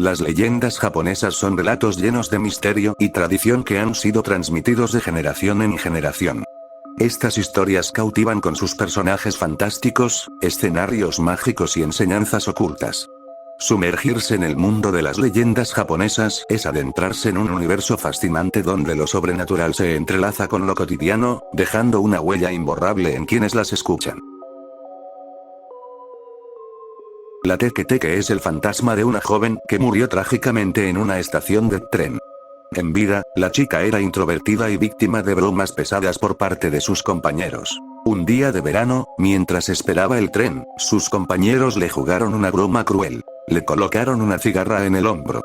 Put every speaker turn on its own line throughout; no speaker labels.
Las leyendas japonesas son relatos llenos de misterio y tradición que han sido transmitidos de generación en generación. Estas historias cautivan con sus personajes fantásticos, escenarios mágicos y enseñanzas ocultas. Sumergirse en el mundo de las leyendas japonesas es adentrarse en un universo fascinante donde lo sobrenatural se entrelaza con lo cotidiano, dejando una huella imborrable en quienes las escuchan. La Teke-Teke es el fantasma de una joven que murió trágicamente en una estación de tren. En vida, la chica era introvertida y víctima de bromas pesadas por parte de sus compañeros. Un día de verano, mientras esperaba el tren, sus compañeros le jugaron una broma cruel. Le colocaron una cigarra en el hombro.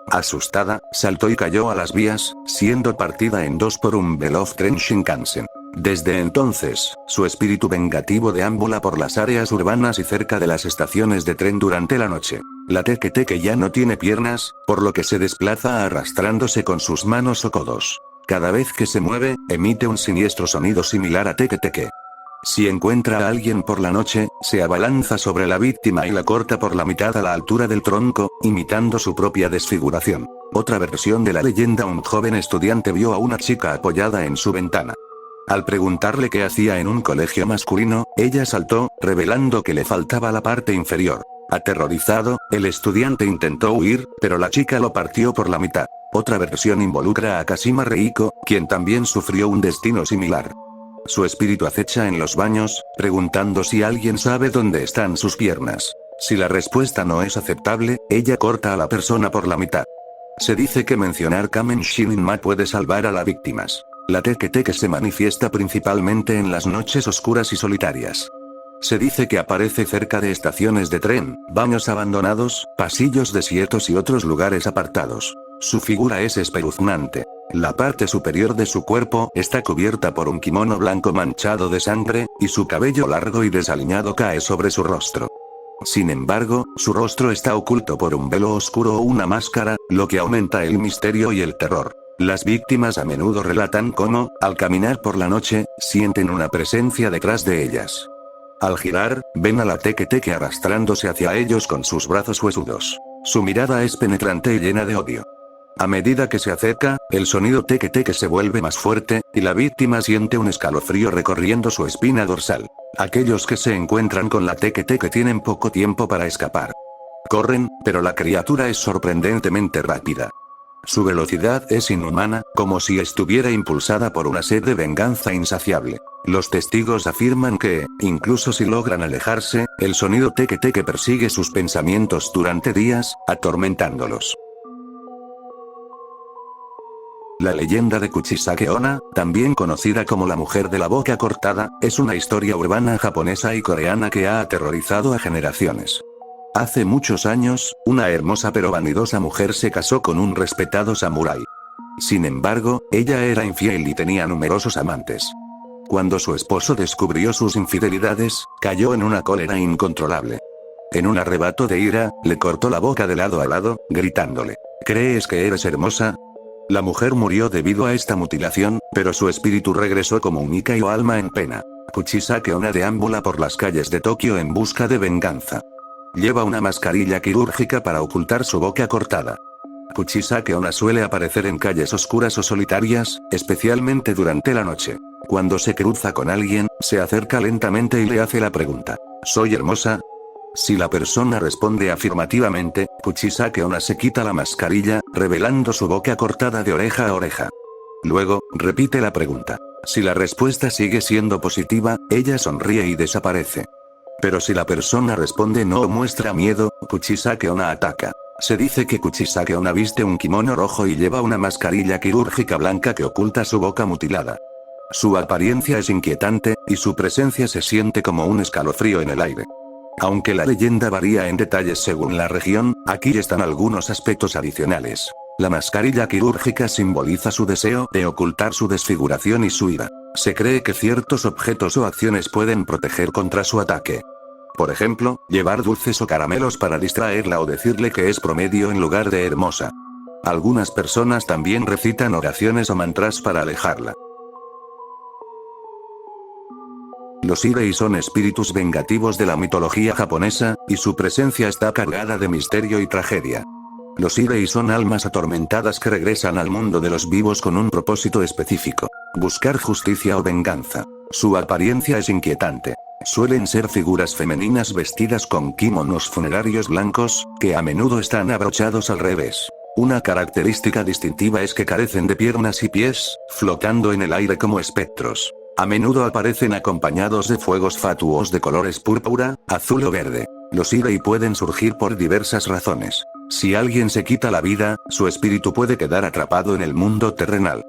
Asustada, saltó y cayó a las vías, siendo partida en dos por un veloz tren Shinkansen. Desde entonces, su espíritu vengativo deambula por las áreas urbanas y cerca de las estaciones de tren durante la noche. La Teke-Teke ya no tiene piernas, por lo que se desplaza arrastrándose con sus manos o codos. Cada vez que se mueve, emite un siniestro sonido similar a Teke-Teke. Si encuentra a alguien por la noche, se abalanza sobre la víctima y la corta por la mitad a la altura del tronco, imitando su propia desfiguración. Otra versión de la leyenda: un joven estudiante vio a una chica apoyada en su ventana. Al preguntarle qué hacía en un colegio masculino, ella saltó, revelando que le faltaba la parte inferior. Aterrorizado, el estudiante intentó huir, pero la chica lo partió por la mitad. Otra versión involucra a Kashima Reiko, quien también sufrió un destino similar. Su espíritu acecha en los baños, preguntando si alguien sabe dónde están sus piernas. Si la respuesta no es aceptable, ella corta a la persona por la mitad. Se dice que mencionar Kamen Shininma puede salvar a las víctimas. La Teke-Teke se manifiesta principalmente en las noches oscuras y solitarias. Se dice que aparece cerca de estaciones de tren, baños abandonados, pasillos desiertos y otros lugares apartados. Su figura es espeluznante. La parte superior de su cuerpo está cubierta por un kimono blanco manchado de sangre, y su cabello largo y desaliñado cae sobre su rostro. Sin embargo, su rostro está oculto por un velo oscuro o una máscara, lo que aumenta el misterio y el terror. Las víctimas a menudo relatan cómo, al caminar por la noche, sienten una presencia detrás de ellas. Al girar, ven a la Teke-Teke arrastrándose hacia ellos con sus brazos huesudos. Su mirada es penetrante y llena de odio. A medida que se acerca, el sonido Teke-Teke se vuelve más fuerte, y la víctima siente un escalofrío recorriendo su espina dorsal. Aquellos que se encuentran con la Teke-Teke tienen poco tiempo para escapar. Corren, pero la criatura es sorprendentemente rápida. Su velocidad es inhumana, como si estuviera impulsada por una sed de venganza insaciable. Los testigos afirman que, incluso si logran alejarse, el sonido Teke-Teke persigue sus pensamientos durante días, atormentándolos. La leyenda de Kuchisake Onna, también conocida como la mujer de la boca cortada, es una historia urbana japonesa y coreana que ha aterrorizado a generaciones. Hace muchos años, una hermosa pero vanidosa mujer se casó con un respetado samurái. Sin embargo, ella era infiel y tenía numerosos amantes. Cuando su esposo descubrió sus infidelidades, cayó en una cólera incontrolable. En un arrebato de ira, le cortó la boca de lado a lado, gritándole: ¿crees que eres hermosa? La mujer murió debido a esta mutilación, pero su espíritu regresó como un Ikai o alma en pena. Kuchisake Onna deambula por las calles de Tokio en busca de venganza. Lleva una mascarilla quirúrgica para ocultar su boca cortada. Kuchisake Onna suele aparecer en calles oscuras o solitarias, especialmente durante la noche. Cuando se cruza con alguien, se acerca lentamente y le hace la pregunta: ¿soy hermosa? Si la persona responde afirmativamente, Kuchisake Onna se quita la mascarilla, revelando su boca cortada de oreja a oreja. Luego, repite la pregunta. Si la respuesta sigue siendo positiva, ella sonríe y desaparece. Pero si la persona responde no o muestra miedo, Kuchisake Onna ataca. Se dice que Kuchisake Onna viste un kimono rojo y lleva una mascarilla quirúrgica blanca que oculta su boca mutilada. Su apariencia es inquietante, y su presencia se siente como un escalofrío en el aire. Aunque la leyenda varía en detalles según la región, aquí están algunos aspectos adicionales. La mascarilla quirúrgica simboliza su deseo de ocultar su desfiguración y su ira. Se cree que ciertos objetos o acciones pueden proteger contra su ataque. Por ejemplo, llevar dulces o caramelos para distraerla o decirle que es promedio en lugar de hermosa. Algunas personas también recitan oraciones o mantras para alejarla. Los Irei son espíritus vengativos de la mitología japonesa, y su presencia está cargada de misterio y tragedia. Los Irei son almas atormentadas que regresan al mundo de los vivos con un propósito específico: buscar justicia o venganza. Su apariencia es inquietante. Suelen ser figuras femeninas vestidas con kimonos funerarios blancos, que a menudo están abrochados al revés. Una característica distintiva es que carecen de piernas y pies, flotando en el aire como espectros. A menudo aparecen acompañados de fuegos fatuos de colores púrpura, azul o verde. Los Irei pueden surgir por diversas razones. Si alguien se quita la vida, su espíritu puede quedar atrapado en el mundo terrenal.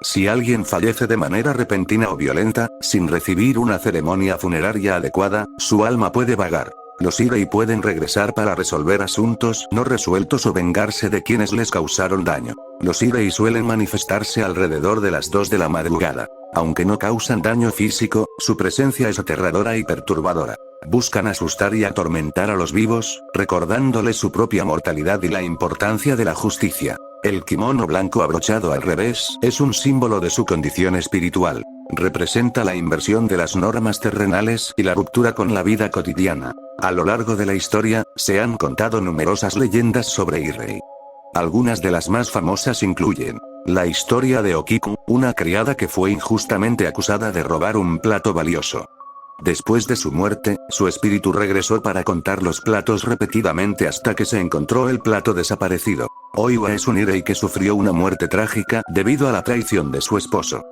Si alguien fallece de manera repentina o violenta, sin recibir una ceremonia funeraria adecuada, su alma puede vagar. Los Irei pueden regresar para resolver asuntos no resueltos o vengarse de quienes les causaron daño. Los Irei suelen manifestarse alrededor de las 2 de la madrugada. Aunque no causan daño físico, su presencia es aterradora y perturbadora. Buscan asustar y atormentar a los vivos, recordándoles su propia mortalidad y la importancia de la justicia. El kimono blanco abrochado al revés es un símbolo de su condición espiritual. Representa la inversión de las normas terrenales y la ruptura con la vida cotidiana. A lo largo de la historia, se han contado numerosas leyendas sobre Irei. Algunas de las más famosas incluyen la historia de Okiku, una criada que fue injustamente acusada de robar un plato valioso. Después de su muerte, su espíritu regresó para contar los platos repetidamente hasta que se encontró el plato desaparecido. Oiwa es un Irei que sufrió una muerte trágica debido a la traición de su esposo.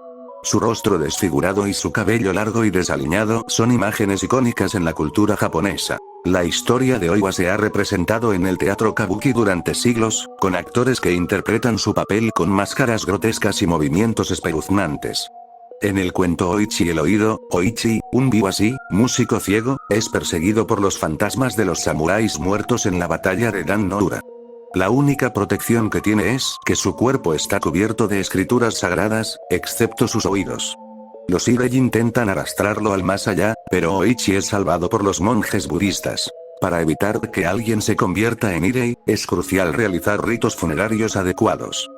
Su rostro desfigurado y su cabello largo y desaliñado son imágenes icónicas en la cultura japonesa. La historia de Oiwa se ha representado en el teatro kabuki durante siglos, con actores que interpretan su papel con máscaras grotescas y movimientos espeluznantes. En el cuento Oichi el oído, Oichi, un biwashi, músico ciego, es perseguido por los fantasmas de los samuráis muertos en la batalla de Dan no Ura. La única protección que tiene es que su cuerpo está cubierto de escrituras sagradas, excepto sus oídos. Los Irei intentan arrastrarlo al más allá, pero Oichi es salvado por los monjes budistas. Para evitar que alguien se convierta en Irei, es crucial realizar ritos funerarios adecuados.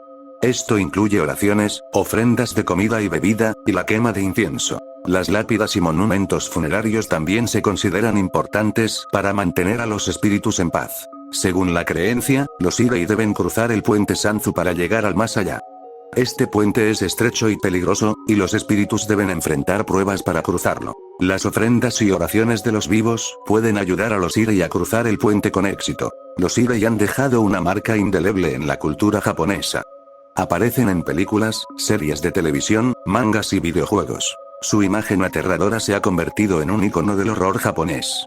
Esto incluye oraciones, ofrendas de comida y bebida, y la quema de incienso. Las lápidas y monumentos funerarios también se consideran importantes para mantener a los espíritus en paz. Según la creencia, los Irei deben cruzar el puente Sanzu para llegar al más allá. Este puente es estrecho y peligroso, y los espíritus deben enfrentar pruebas para cruzarlo. Las ofrendas y oraciones de los vivos pueden ayudar a los Irei a cruzar el puente con éxito. Los Irei han dejado una marca indeleble en la cultura japonesa. Aparecen en películas, series de televisión, mangas y videojuegos. Su imagen aterradora se ha convertido en un icono del horror japonés.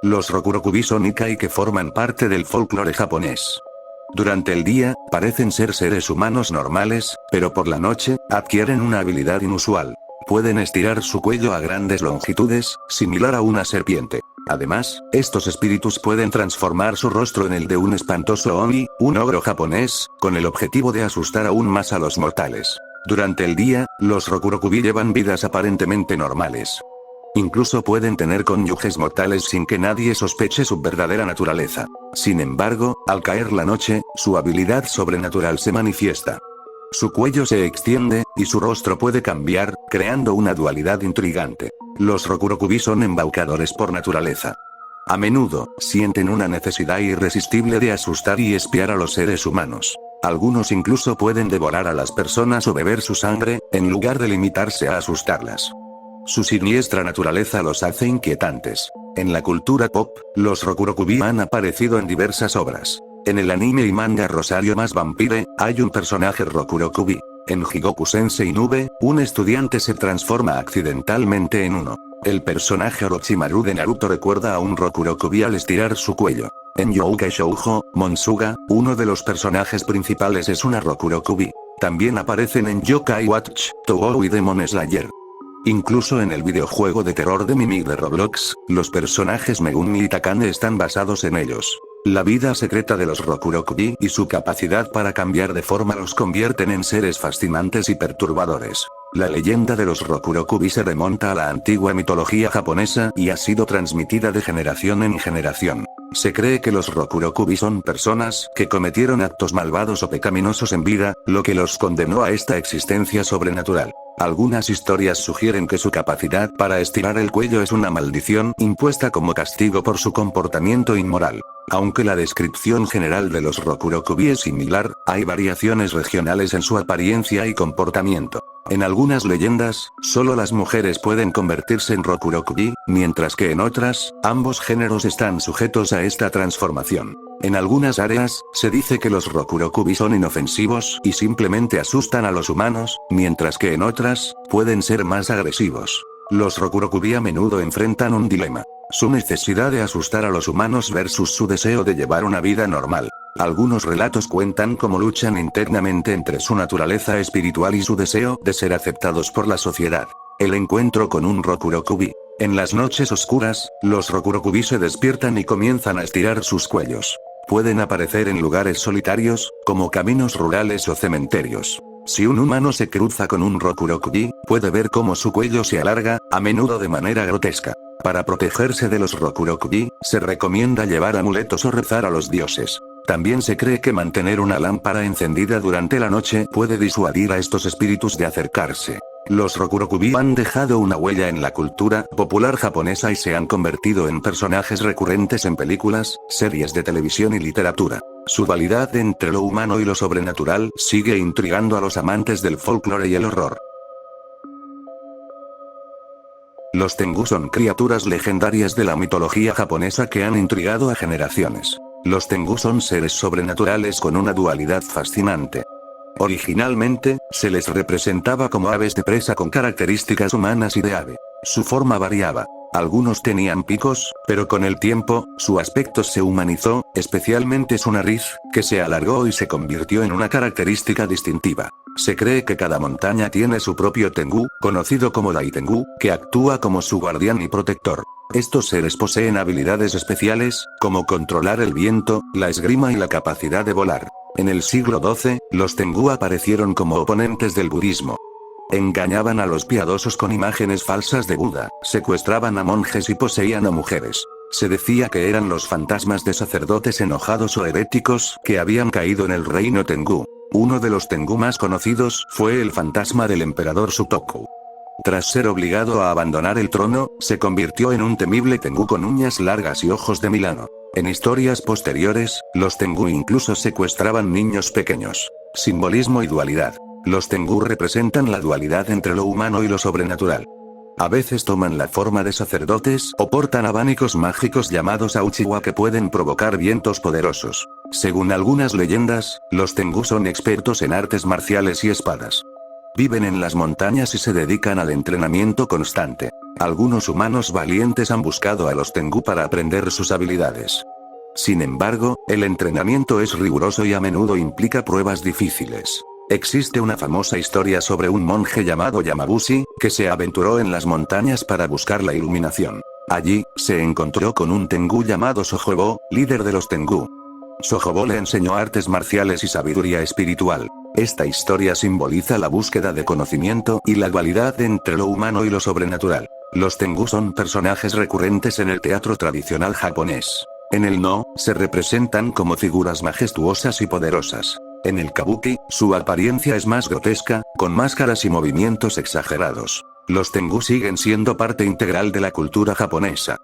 Los Rokurokubi son Ikai que forman parte del folclore japonés. Durante el día, parecen ser seres humanos normales, pero por la noche, adquieren una habilidad inusual. Pueden estirar su cuello a grandes longitudes, similar a una serpiente. Además, estos espíritus pueden transformar su rostro en el de un espantoso Oni, un ogro japonés, con el objetivo de asustar aún más a los mortales. Durante el día, los Rokurokubi llevan vidas aparentemente normales. Incluso pueden tener cónyuges mortales sin que nadie sospeche su verdadera naturaleza. Sin embargo, al caer la noche, su habilidad sobrenatural se manifiesta. Su cuello se extiende, y su rostro puede cambiar, creando una dualidad intrigante. Los Rokurokubi son embaucadores por naturaleza. A menudo, sienten una necesidad irresistible de asustar y espiar a los seres humanos. Algunos incluso pueden devorar a las personas o beber su sangre, en lugar de limitarse a asustarlas. Su siniestra naturaleza los hace inquietantes. En la cultura pop, los Rokurokubi han aparecido en diversas obras. En el anime y manga Rosario más Vampire, hay un personaje Rokurokubi. En Jigoku Sensei Nube, un estudiante se transforma accidentalmente en uno. El personaje Orochimaru de Naruto recuerda a un Rokurokubi al estirar su cuello. En Youkai Shoujo, Monsuga, uno de los personajes principales es una Rokurokubi. También aparecen en Yokai Watch, Tougou y Demon Slayer. Incluso en el videojuego de terror de Mimic de Roblox, los personajes Megumi y Takane están basados en ellos. La vida secreta de los Rokurokubi y su capacidad para cambiar de forma los convierten en seres fascinantes y perturbadores. La leyenda de los Rokurokubi se remonta a la antigua mitología japonesa y ha sido transmitida de generación en generación. Se cree que los Rokurokubi son personas que cometieron actos malvados o pecaminosos en vida, lo que los condenó a esta existencia sobrenatural. Algunas historias sugieren que su capacidad para estirar el cuello es una maldición impuesta como castigo por su comportamiento inmoral. Aunque la descripción general de los Rokurokubi es similar, hay variaciones regionales en su apariencia y comportamiento. En algunas leyendas, solo las mujeres pueden convertirse en Rokurokubi, mientras que en otras, ambos géneros están sujetos a esta transformación. En algunas áreas, se dice que los Rokurokubi son inofensivos y simplemente asustan a los humanos, mientras que en otras, pueden ser más agresivos. Los Rokurokubi a menudo enfrentan un dilema: su necesidad de asustar a los humanos versus su deseo de llevar una vida normal. Algunos relatos cuentan cómo luchan internamente entre su naturaleza espiritual y su deseo de ser aceptados por la sociedad. El encuentro con un Rokurokubi. En las noches oscuras, los Rokurokubi se despiertan y comienzan a estirar sus cuellos. Pueden aparecer en lugares solitarios, como caminos rurales o cementerios. Si un humano se cruza con un Rokurokubi, puede ver cómo su cuello se alarga, a menudo de manera grotesca. Para protegerse de los Rokurokubi, se recomienda llevar amuletos o rezar a los dioses. También se cree que mantener una lámpara encendida durante la noche puede disuadir a estos espíritus de acercarse. Los Rokurokubi han dejado una huella en la cultura popular japonesa y se han convertido en personajes recurrentes en películas, series de televisión y literatura. Su dualidad entre lo humano y lo sobrenatural sigue intrigando a los amantes del folclore y el horror. Los Tengu son criaturas legendarias de la mitología japonesa que han intrigado a generaciones. Los Tengu son seres sobrenaturales con una dualidad fascinante. Originalmente, se les representaba como aves de presa con características humanas y de ave. Su forma variaba. Algunos tenían picos, pero con el tiempo, su aspecto se humanizó, especialmente su nariz, que se alargó y se convirtió en una característica distintiva. Se cree que cada montaña tiene su propio Tengu, conocido como Dai-Tengu, que actúa como su guardián y protector. Estos seres poseen habilidades especiales, como controlar el viento, la esgrima y la capacidad de volar. En el siglo XII, los Tengu aparecieron como oponentes del budismo. Engañaban a los piadosos con imágenes falsas de Buda, secuestraban a monjes y poseían a mujeres. Se decía que eran los fantasmas de sacerdotes enojados o heréticos que habían caído en el reino Tengu. Uno de los Tengu más conocidos fue el fantasma del emperador Sutoku. Tras ser obligado a abandonar el trono, se convirtió en un temible Tengu con uñas largas y ojos de Milano. En historias posteriores, los Tengu incluso secuestraban niños pequeños. Simbolismo y dualidad. Los Tengu representan la dualidad entre lo humano y lo sobrenatural. A veces toman la forma de sacerdotes o portan abanicos mágicos llamados Uchiwa que pueden provocar vientos poderosos. Según algunas leyendas, los Tengu son expertos en artes marciales y espadas. Viven en las montañas y se dedican al entrenamiento constante. Algunos humanos valientes han buscado a los Tengu para aprender sus habilidades. Sin embargo, el entrenamiento es riguroso y a menudo implica pruebas difíciles. Existe una famosa historia sobre un monje llamado Yamabushi, que se aventuró en las montañas para buscar la iluminación. Allí, se encontró con un Tengu llamado Sojobo, líder de los Tengu. Sojobo le enseñó artes marciales y sabiduría espiritual. Esta historia simboliza la búsqueda de conocimiento y la dualidad entre lo humano y lo sobrenatural. Los Tengu son personajes recurrentes en el teatro tradicional japonés. En el No, se representan como figuras majestuosas y poderosas. En el Kabuki, su apariencia es más grotesca, con máscaras y movimientos exagerados. Los Tengu siguen siendo parte integral de la cultura japonesa.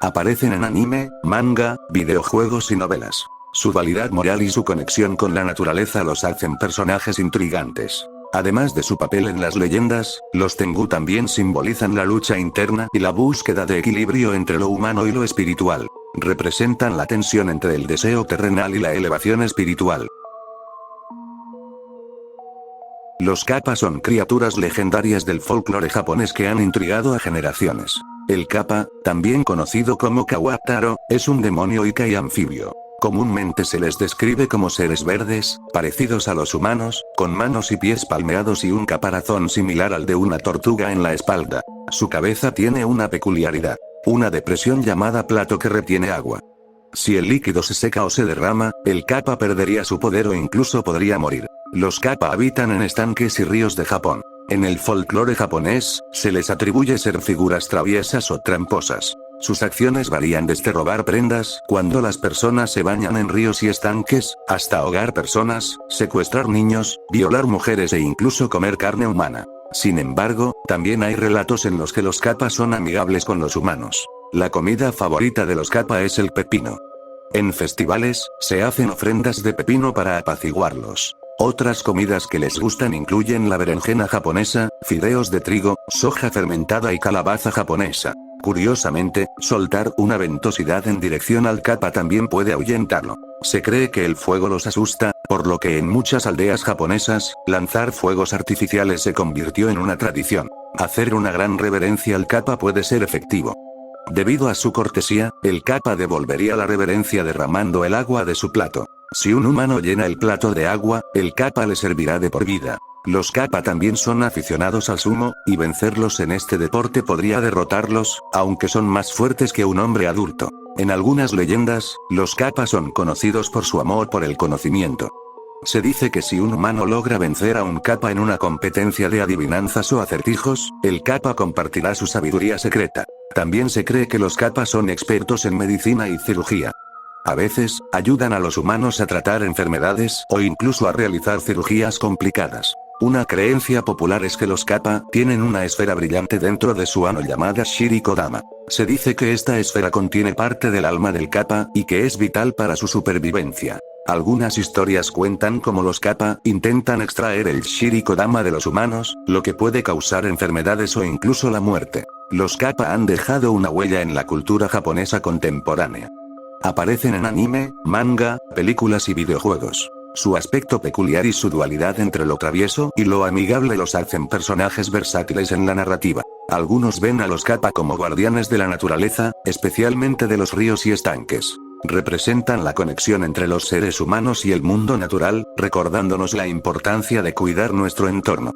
Aparecen en anime, manga, videojuegos y novelas. Su dualidad moral y su conexión con la naturaleza los hacen personajes intrigantes. Además de su papel en las leyendas, los Tengu también simbolizan la lucha interna y la búsqueda de equilibrio entre lo humano y lo espiritual. Representan la tensión entre el deseo terrenal y la elevación espiritual. Los Kappa son criaturas legendarias del folclore japonés que han intrigado a generaciones. El Kappa, también conocido como Kawataro, es un demonio Ikai anfibio. Comúnmente se les describe como seres verdes, parecidos a los humanos, con manos y pies palmeados y un caparazón similar al de una tortuga en la espalda. Su cabeza tiene una peculiaridad: una depresión llamada plato que retiene agua. Si el líquido se seca o se derrama, el Kappa perdería su poder o incluso podría morir. Los Kappa habitan en estanques y ríos de Japón. En el folclore japonés, se les atribuye ser figuras traviesas o tramposas. Sus acciones varían desde robar prendas cuando las personas se bañan en ríos y estanques, hasta ahogar personas, secuestrar niños, violar mujeres e incluso comer carne humana. Sin embargo, también hay relatos en los que los kappa son amigables con los humanos. La comida favorita de los kappa es el pepino. En festivales, se hacen ofrendas de pepino para apaciguarlos. Otras comidas que les gustan incluyen la berenjena japonesa, fideos de trigo, soja fermentada y calabaza japonesa. Curiosamente, soltar una ventosidad en dirección al kappa también puede ahuyentarlo. Se cree que el fuego los asusta, por lo que en muchas aldeas japonesas, lanzar fuegos artificiales se convirtió en una tradición. Hacer una gran reverencia al kappa puede ser efectivo. Debido a su cortesía, el kappa devolvería la reverencia derramando el agua de su plato. Si un humano llena el plato de agua, el kappa le servirá de por vida. Los kappa también son aficionados al sumo, y vencerlos en este deporte podría derrotarlos, aunque son más fuertes que un hombre adulto. En algunas leyendas, los kappa son conocidos por su amor por el conocimiento. Se dice que si un humano logra vencer a un kappa en una competencia de adivinanzas o acertijos, el kappa compartirá su sabiduría secreta. También se cree que los kappa son expertos en medicina y cirugía. A veces, ayudan a los humanos a tratar enfermedades o incluso a realizar cirugías complicadas. Una creencia popular es que los kappa tienen una esfera brillante dentro de su ano llamada Shirikodama. Se dice que esta esfera contiene parte del alma del kappa y que es vital para su supervivencia. Algunas historias cuentan cómo los kappa intentan extraer el Shirikodama de los humanos, lo que puede causar enfermedades o incluso la muerte. Los kappa han dejado una huella en la cultura japonesa contemporánea. Aparecen en anime, manga, películas y videojuegos. Su aspecto peculiar y su dualidad entre lo travieso y lo amigable los hacen personajes versátiles en la narrativa. Algunos ven a los kappa como guardianes de la naturaleza, especialmente de los ríos y estanques. Representan la conexión entre los seres humanos y el mundo natural, recordándonos la importancia de cuidar nuestro entorno.